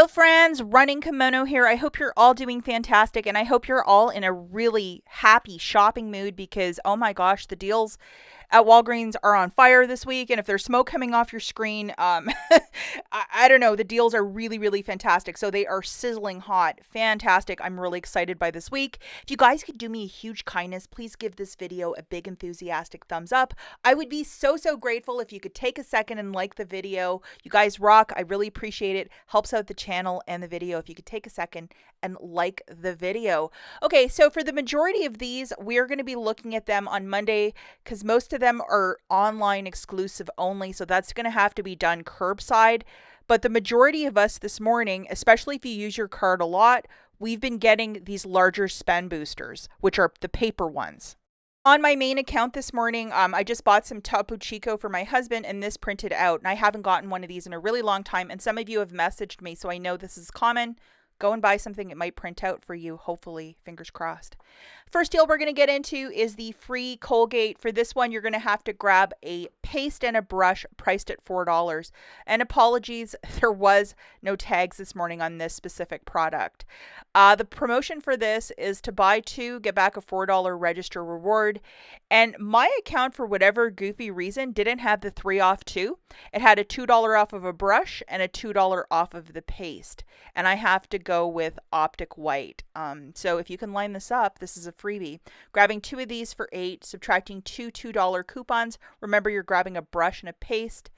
Hello friends, Running Kimono here. I hope you're all doing fantastic and I hope you're all in a really happy shopping mood because oh my gosh, the deals at Walgreens are on fire this week, and if there's smoke coming off your screen, I don't know, the deals are really, really fantastic. So they are sizzling hot. Fantastic. I'm really excited by this week. If you guys could do me a huge kindness, please give this video a big enthusiastic thumbs up. I would be so grateful if you could take a second and like the video. You guys rock. I really appreciate it. Helps out the channel and the video if you could take a second and like the video. Okay, so for the majority of these, we're going to be looking at them on Monday because most of them are online exclusive only, so that's going to have to be done curbside. But the majority of us this morning, especially if you use your card a lot, we've been getting these larger spend boosters, which are the paper ones. On my main account this morning, I just bought some Topo for my husband, and this printed out, and I haven't gotten one of these in a really long time, and some of you have messaged me, so I know this is common. Go and buy something. It might print out for you, hopefully, fingers crossed. First deal we're going to get into is the free Colgate. For this one, you're going to have to grab a paste and a brush priced at $4. And apologies, there was no tags this morning on this specific product. The promotion for this is to buy two, get back a $4 register reward. And my account, for whatever goofy reason, didn't have the 3 off 2. It had a $2 off of a brush and a $2 off of the paste. And I have to go with Optic White. So if you can line this up, this is a freebie. Grabbing 2 of these for $8, subtracting two $2 coupons. Remember, you're grabbing a brush and a paste.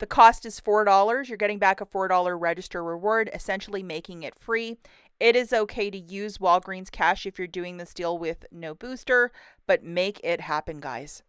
The cost is $4. You're getting back a $4 register reward, essentially making it free. It is okay to use Walgreens cash if you're doing this deal with no booster, but make it happen, guys.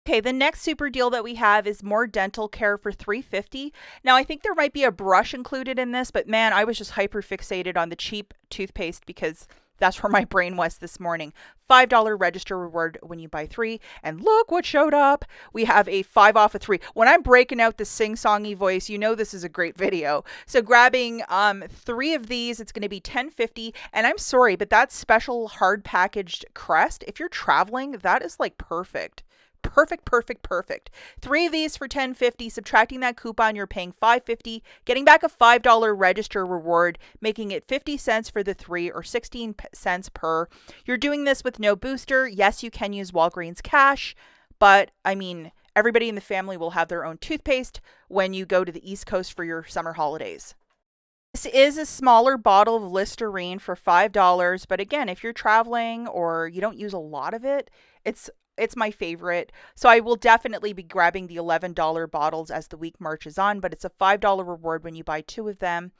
Okay, the next super deal that we have is more dental care for $3.50. Now, I think there might be a brush included in this, but man, I was just hyper fixated on the cheap toothpaste because that's where my brain was this morning. $5 register reward when you buy 3. And look what showed up. We have a 5 off of 3. When I'm breaking out the sing-songy voice, you know this is a great video. So grabbing 3 of these, it's going to be $10.50. And I'm sorry, but that special hard packaged Crest, if you're traveling, that is like perfect. Perfect. 3 of these for $10.50. Subtracting that coupon, you're paying $5.50, getting back a $5 register reward, making it 50 cents for the 3 or 16 cents per. You're doing this with no booster. Yes, you can use Walgreens cash, but I mean, everybody in the family will have their own toothpaste when you go to the East Coast for your summer holidays. This is a smaller bottle of Listerine for $5, but again, if you're traveling or you don't use a lot of it, it's my favorite. So I will definitely be grabbing the $11 bottles as the week marches on, but it's a $5 reward when you buy 2 of them.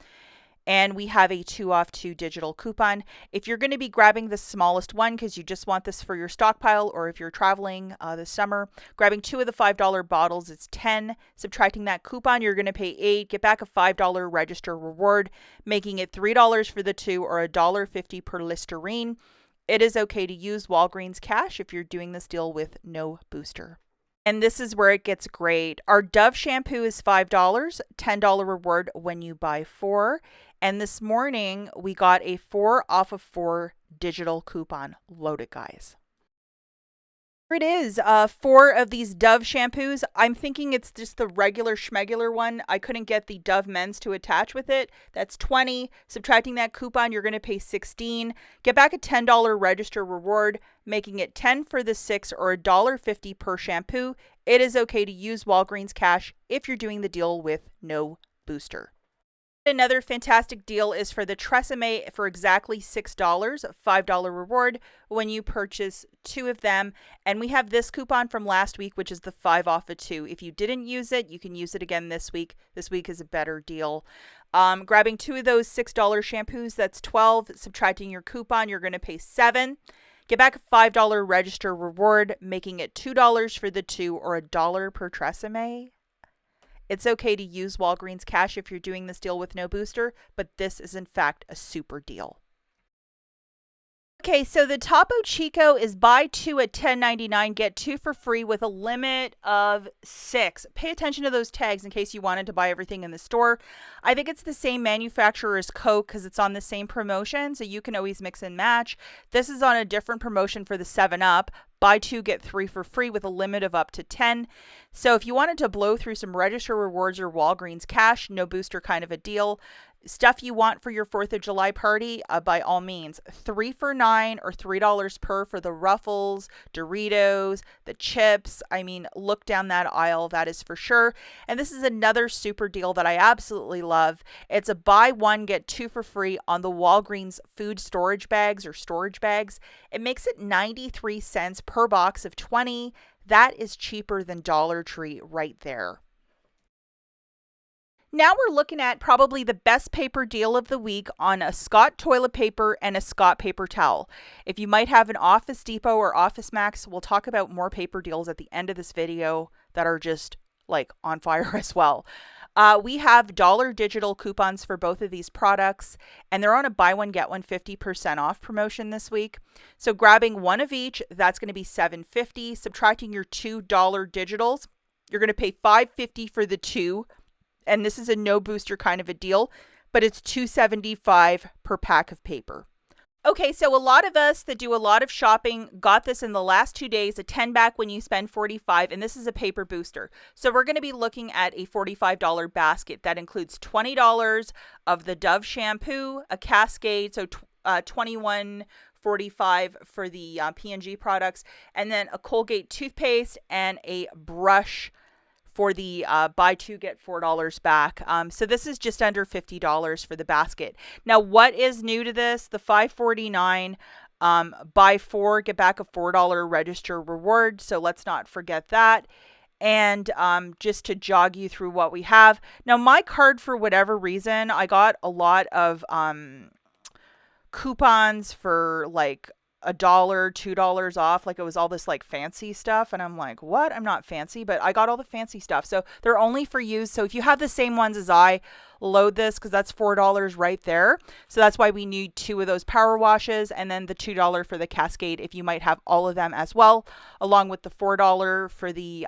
And we have a 2 off 2 digital coupon. If you're going to be grabbing the smallest one because you just want this for your stockpile, or if you're traveling this summer, grabbing 2 of the $5 bottles, it's 10. Subtracting that coupon, you're going to pay 8. Get back a $5 register reward, making it $3 for the 2 or $1.50 per Listerine. It is okay to use Walgreens cash if you're doing this deal with no booster. And this is where it gets great. Our Dove shampoo is $5, $10 reward when you buy 4. And this morning we got a 4 off of 4 digital coupon. Loaded, guys. Here it is, 4 of these Dove shampoos. I'm thinking it's just the regular schmegular one. I couldn't get the Dove men's to attach with it. That's 20. Subtracting that coupon, you're going to pay 16. Get back a $10 register reward, making it 10 for the 6 or $1.50 per shampoo. It is okay to use Walgreens cash if you're doing the deal with no booster. Another fantastic deal is for the Tresem for exactly $6, $5 reward when you purchase 2 of them. And we have this coupon from last week, which is the 5 off of 2. If you didn't use it, you can use it again this week. This week is a better deal. Grabbing 2 of those $6 shampoos, that's 12. Subtracting your coupon, you're going to pay 7. Get back a $5 register reward, making it $2 for the 2 or $1 per Tresem. It's okay to use Walgreens cash if you're doing this deal with no booster, but this is in fact a super deal. Okay, so the Topo Chico is buy 2 at $10.99, get 2 for free with a limit of 6. Pay attention to those tags in case you wanted to buy everything in the store. I think it's the same manufacturer as Coke because it's on the same promotion, so you can always mix and match. This is on a different promotion for the 7-Up, buy 2, get 3 for free with a limit of up to 10. So if you wanted to blow through some Register Rewards or Walgreens cash, no booster kind of a deal. Stuff you want for your 4th of July party, by all means. 3 for $9 or $3 per for the Ruffles, Doritos, the chips. I mean, look down that aisle, that is for sure. And this is another super deal that I absolutely love. It's a buy 1, get 2 for free on the Walgreens food storage bags or storage bags. It makes it 93 cents per box of 20. That is cheaper than Dollar Tree right there. Now we're looking at probably the best paper deal of the week on a Scott toilet paper and a Scott paper towel. If you might have an Office Depot or Office Max, we'll talk about more paper deals at the end of this video that are just like on fire as well. We have dollar digital coupons for both of these products, and they're on a buy one get one 50% off promotion this week. So grabbing one of each, that's going to be $7.50. Subtracting your $2 digitals, you're going to pay $5.50 for the 2. And this is a no booster kind of a deal, but it's $2.75 per pack of paper. Okay, so a lot of us that do a lot of shopping got this in the last 2 days, a 10 back when you spend $45, and this is a paper booster. So we're going to be looking at a $45 basket that includes $20 of the Dove shampoo, a Cascade, so $21.45 for the P&G products, and then a Colgate toothpaste and a brush for the buy 2, get $4 back. So this is just under $50 for the basket. Now, what is new to this? The $5.49 buy 4, get back a $4 register reward. So let's not forget that. And just to jog you through what we have. Now, my card, for whatever reason, I got a lot of coupons for like $1, $2 off. Like it was all this like fancy stuff. And I'm like, what? I'm not fancy, but I got all the fancy stuff. So they're only for you. So if you have the same ones as I, load this because that's $4 right there. So that's why we need 2 of those power washes and then the $2 for the Cascade if you might have all of them as well, along with the $4 for the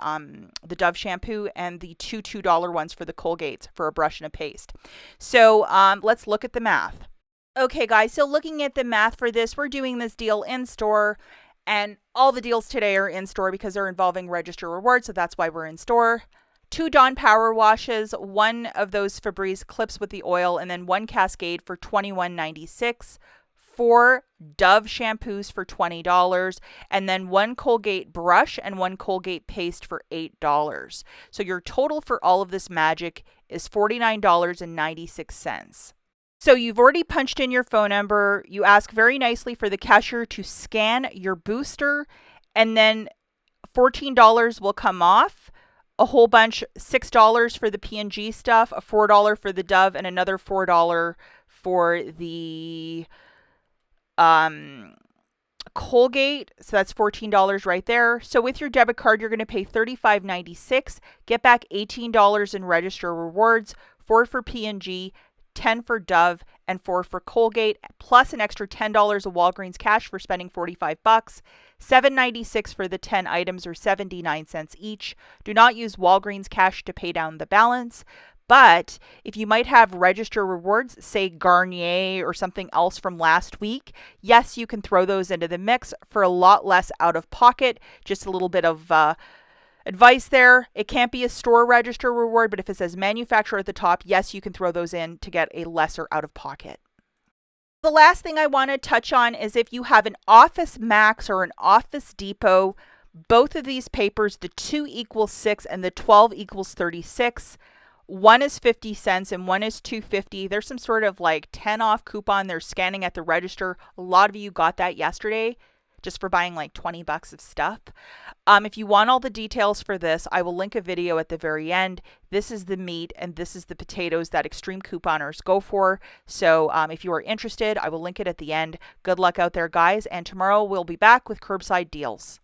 Dove shampoo and the two $2 ones for the Colgates for a brush and a paste. So let's look at the math. Okay, guys, so looking at the math for this, we're doing this deal in store, and all the deals today are in store because they're involving Register Rewards, so that's why we're in store. 2 Dawn Power Washes, 1 of those Febreze clips with the oil, and then 1 Cascade for $21.96. 4 Dove shampoos for $20, and then 1 Colgate brush and 1 Colgate paste for $8. So your total for all of this magic is $49.96. So you've already punched in your phone number. You ask very nicely for the cashier to scan your booster, and then $14 will come off. A whole bunch, $6 for the P&G stuff, a $4 for the Dove, and another $4 for the Colgate. So that's $14 right there. So with your debit card, you're going to pay $35.96. Get back $18 in Register Rewards, 4 for P&G, 10 for Dove, and 4 for Colgate, plus an extra $10 of Walgreens cash for spending $45. $7.96 for the 10 items, or 79 cents each. Do not use Walgreens cash to pay down the balance. But if you might have Register Rewards, say Garnier or something else from last week, yes, you can throw those into the mix for a lot less out of pocket. Just a little bit of advice there. It can't be a store Register Reward, but if it says manufacturer at the top, yes, you can throw those in to get a lesser out of pocket. The last thing I want to touch on is if you have an Office Max or an Office Depot, both of these papers, the 2 equals 6 and the 12 equals 36. One is 50 cents and one is $2.50. There's some sort of like 10 off coupon they're scanning at the register. A lot of you got that yesterday, just for buying like $20 of stuff. If you want all the details for this, I will link a video at the very end. This is the meat and this is the potatoes that extreme couponers go for. So if you are interested, I will link it at the end. Good luck out there, guys. And tomorrow we'll be back with curbside deals.